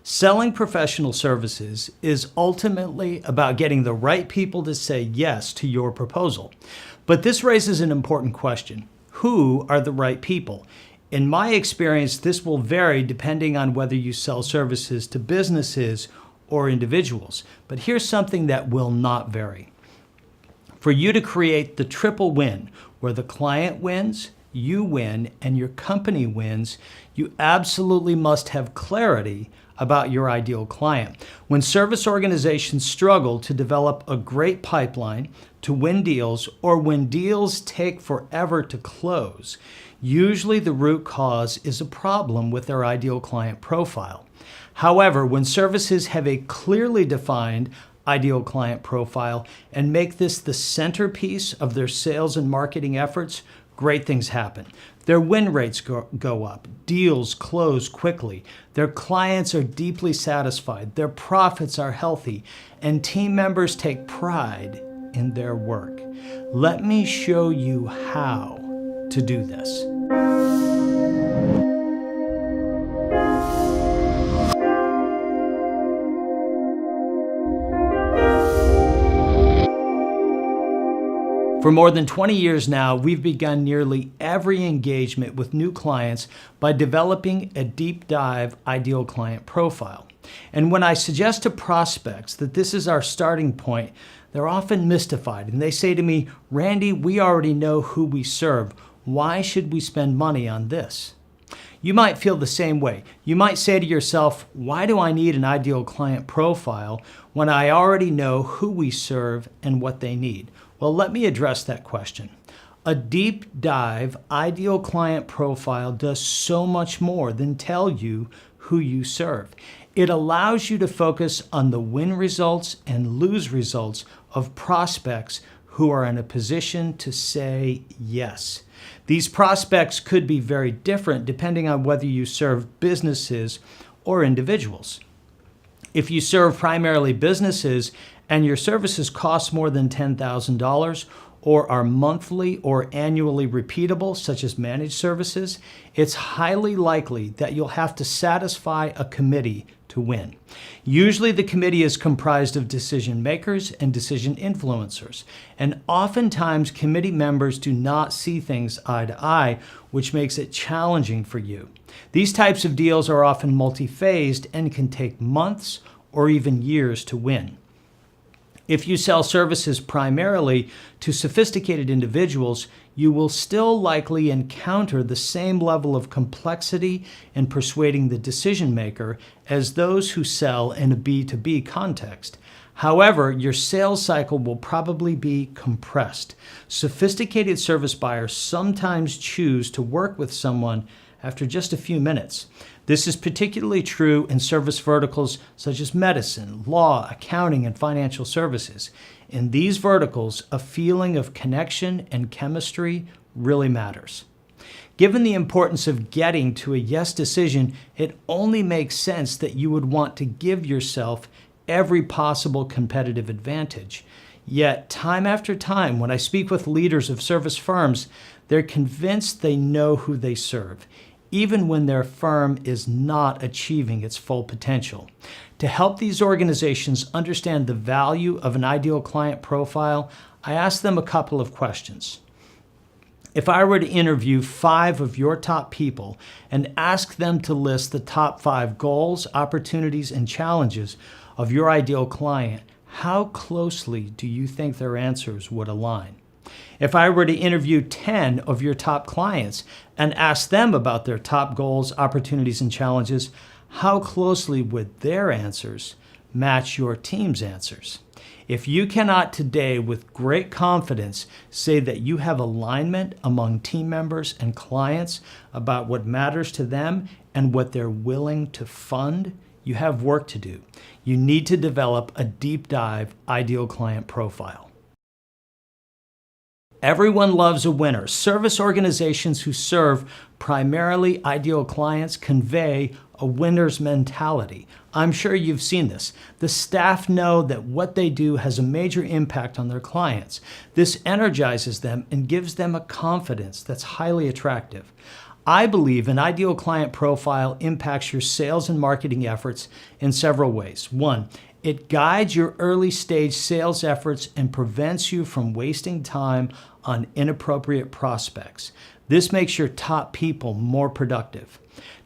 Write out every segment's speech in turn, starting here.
Selling professional services is ultimately about getting the right people to say yes to your proposal. But this raises an important question. Who are the right people? In my experience, this will vary depending on whether you sell services to businesses or individuals. But here's something that will not vary. For you to create the triple win, where the client wins, you win, and your company wins, you absolutely must have clarity about your ideal client. When service organizations struggle to develop a great pipeline, to win deals, or when deals take forever to close, usually the root cause is a problem with their ideal client profile. However, when services have a clearly defined ideal client profile and make this the centerpiece of their sales and marketing efforts, great things happen. Their win rates go up, deals close quickly, their clients are deeply satisfied, their profits are healthy, and team members take pride in their work. Let me show you how to do this. For more than 20 years now, we've begun nearly every engagement with new clients by developing a deep dive ideal client profile. And when I suggest to prospects that this is our starting point, they're often mystified and they say to me, "Randy, we already know who we serve. Why should we spend money on this?" You might feel the same way. You might say to yourself, "Why do I need an ideal client profile when I already know who we serve and what they need?" Well, let me address that question. A deep dive ideal client profile does so much more than tell you who you serve. It allows you to focus on the win results and lose results of prospects who are in a position to say yes. These prospects could be very different depending on whether you serve businesses or individuals. If you serve primarily businesses and your services cost more than $10,000 or are monthly or annually repeatable, such as managed services, it's highly likely that you'll have to satisfy a committee to win. Usually the committee is comprised of decision makers and decision influencers, and oftentimes committee members do not see things eye to eye, which makes it challenging for you. These types of deals are often multi-phased and can take months or even years to win. If you sell services primarily to sophisticated individuals, you will still likely encounter the same level of complexity in persuading the decision maker as those who sell in a B2B context. However, your sales cycle will probably be compressed. Sophisticated service buyers sometimes choose to work with someone after just a few minutes. This is particularly true in service verticals such as medicine, law, accounting, and financial services. In these verticals, a feeling of connection and chemistry really matters. Given the importance of getting to a yes decision, it only makes sense that you would want to give yourself every possible competitive advantage. Yet, time after time, when I speak with leaders of service firms, they're convinced they know who they serve, even when their firm is not achieving its full potential. To help these organizations understand the value of an ideal client profile, I ask them a couple of questions. If I were to interview 5 of your top people and ask them to list the top 5 goals, opportunities, and challenges of your ideal client, how closely do you think their answers would align? If I were to interview 10 of your top clients and ask them about their top goals, opportunities, and challenges, how closely would their answers match your team's answers? If you cannot today with great confidence say that you have alignment among team members and clients about what matters to them and what they're willing to fund, you have work to do. You need to develop a deep dive ideal client profile. Everyone loves a winner. Service organizations who serve primarily ideal clients convey a winner's mentality. I'm sure you've seen this. The staff know that what they do has a major impact on their clients. This energizes them and gives them a confidence that's highly attractive. I believe an ideal client profile impacts your sales and marketing efforts in several ways. One, it guides your early stage sales efforts and prevents you from wasting time on inappropriate prospects. This makes your top people more productive.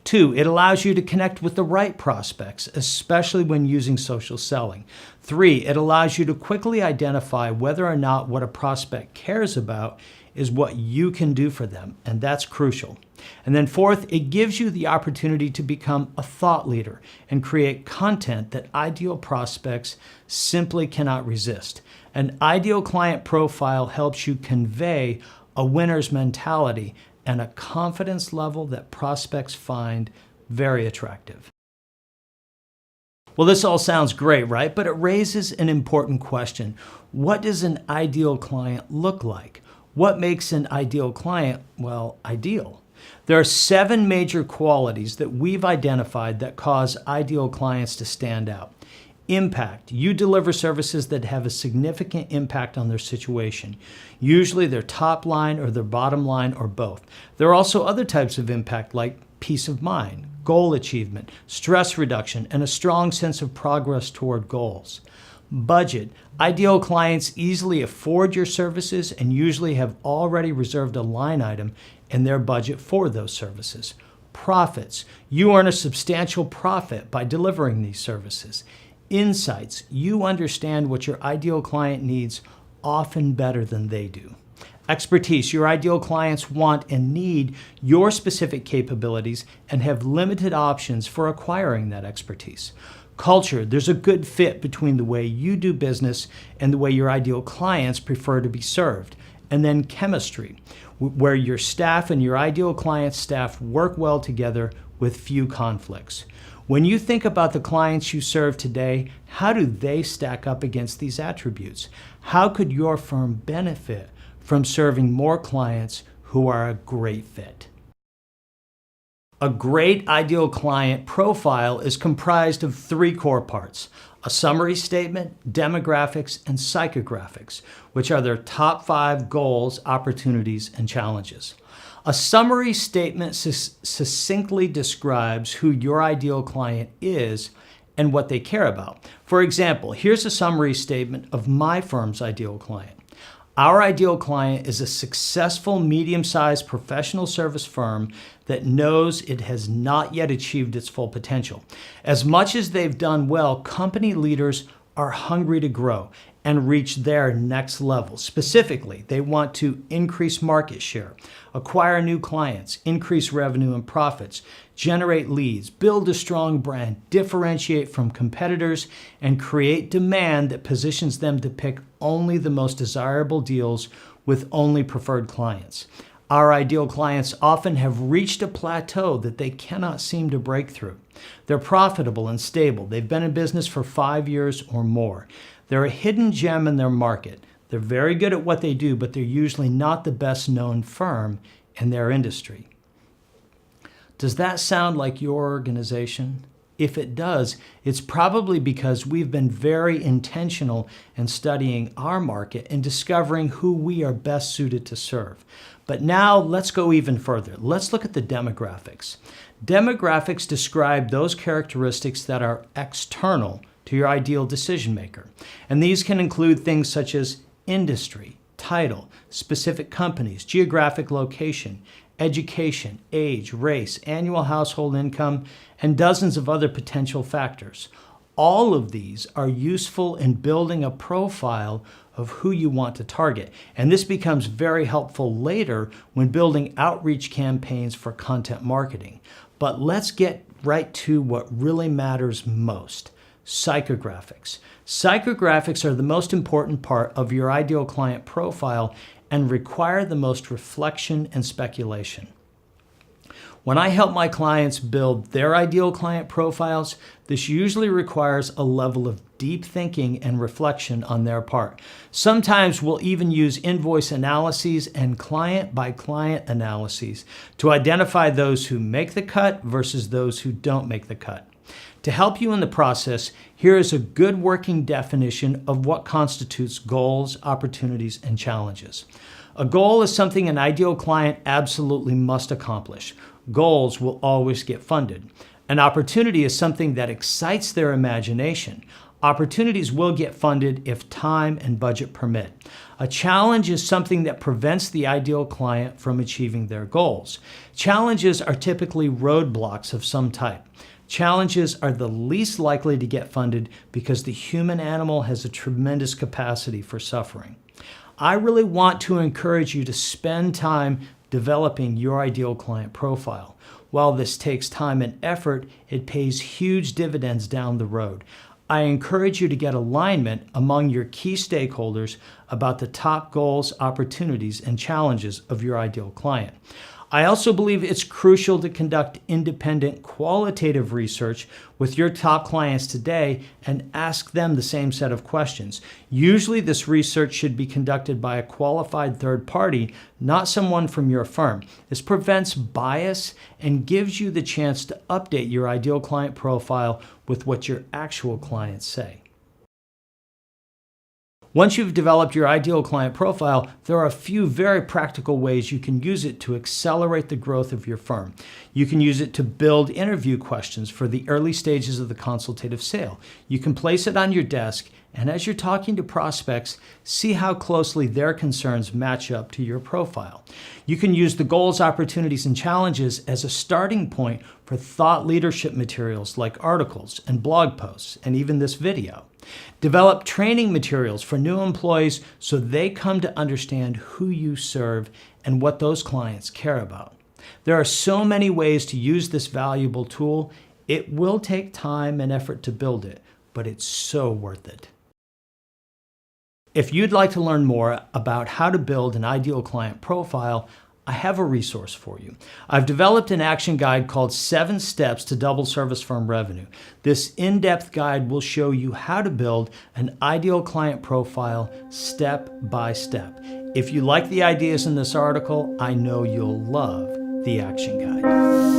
Two, it allows you to connect with the right prospects, especially when using social selling. Three, it allows you to quickly identify whether or not what a prospect cares about is what you can do for them, and that's crucial. And then fourth, it gives you the opportunity to become a thought leader and create content that ideal prospects simply cannot resist. An ideal client profile helps you convey a winner's mentality and a confidence level that prospects find very attractive. Well, this all sounds great, right? But it raises an important question. What does an ideal client look like? What makes an ideal client, well, ideal? There are 7 major qualities that we've identified that cause ideal clients to stand out. Impact. You deliver services that have a significant impact on their situation, usually their top line or their bottom line or both. There are also other types of impact like peace of mind, goal achievement, stress reduction, and a strong sense of progress toward goals. Budget. Ideal clients easily afford your services and usually have already reserved a line item in their budget for those services. Profits. You earn a substantial profit by delivering these services. Insights. You understand what your ideal client needs often better than they do. Expertise. Your ideal clients want and need your specific capabilities and have limited options for acquiring that expertise. Culture. There's a good fit between the way you do business and the way your ideal clients prefer to be served. And then chemistry, where your staff and your ideal client's staff work well together with few conflicts. When you think about the clients you serve today, how do they stack up against these attributes? How could your firm benefit from serving more clients who are a great fit? A great ideal client profile is comprised of 3 core parts: a summary statement, demographics, and psychographics, which are their top 5 goals, opportunities, and challenges. A summary statement succinctly describes who your ideal client is and what they care about. For example, here's a summary statement of my firm's ideal client. Our ideal client is a successful, medium-sized professional service firm that knows it has not yet achieved its full potential. As much as they've done well, company leaders are hungry to grow and reach their next level. Specifically, they want to increase market share, acquire new clients, increase revenue and profits, generate leads, build a strong brand, differentiate from competitors, and create demand that positions them to pick only the most desirable deals with only preferred clients. Our ideal clients often have reached a plateau that they cannot seem to break through. They're profitable and stable. They've been in business for 5 years or more. They're a hidden gem in their market. They're very good at what they do, but they're usually not the best known firm in their industry. Does that sound like your organization? If it does, it's probably because we've been very intentional in studying our market and discovering who we are best suited to serve. But now let's go even further. Let's look at the demographics. Demographics describe those characteristics that are external to your ideal decision maker. And these can include things such as industry, title, specific companies, geographic location, education, age, race, annual household income, and dozens of other potential factors. All of these are useful in building a profile of who you want to target. And this becomes very helpful later when building outreach campaigns for content marketing. But let's get right to what really matters most: psychographics. Psychographics are the most important part of your ideal client profile and require the most reflection and speculation. When I help my clients build their ideal client profiles, this usually requires a level of deep thinking and reflection on their part. Sometimes we'll even use invoice analyses and client-by-client analyses to identify those who make the cut versus those who don't make the cut. To help you in the process, here is a good working definition of what constitutes goals, opportunities, and challenges. A goal is something an ideal client absolutely must accomplish. Goals will always get funded. An opportunity is something that excites their imagination. Opportunities will get funded if time and budget permit. A challenge is something that prevents the ideal client from achieving their goals. Challenges are typically roadblocks of some type. Challenges are the least likely to get funded because the human animal has a tremendous capacity for suffering. I really want to encourage you to spend time developing your ideal client profile. While this takes time and effort, it pays huge dividends down the road. I encourage you to get alignment among your key stakeholders about the top goals, opportunities, and challenges of your ideal client. I also believe it's crucial to conduct independent qualitative research with your top clients today and ask them the same set of questions. Usually this research should be conducted by a qualified third party, not someone from your firm. This prevents bias and gives you the chance to update your ideal client profile with what your actual clients say. Once you've developed your ideal client profile, there are a few very practical ways you can use it to accelerate the growth of your firm. You can use it to build interview questions for the early stages of the consultative sale. You can place it on your desk, and as you're talking to prospects, see how closely their concerns match up to your profile. You can use the goals, opportunities, and challenges as a starting point for thought leadership materials like articles and blog posts, and even this video. Develop training materials for new employees so they come to understand who you serve and what those clients care about. There are so many ways to use this valuable tool. It will take time and effort to build it, but it's so worth it. If you'd like to learn more about how to build an ideal client profile, I have a resource for you. I've developed an action guide called 7 Steps to Double Service Firm Revenue. This in-depth guide will show you how to build an ideal client profile step by step. If you like the ideas in this article, I know you'll love the action guide.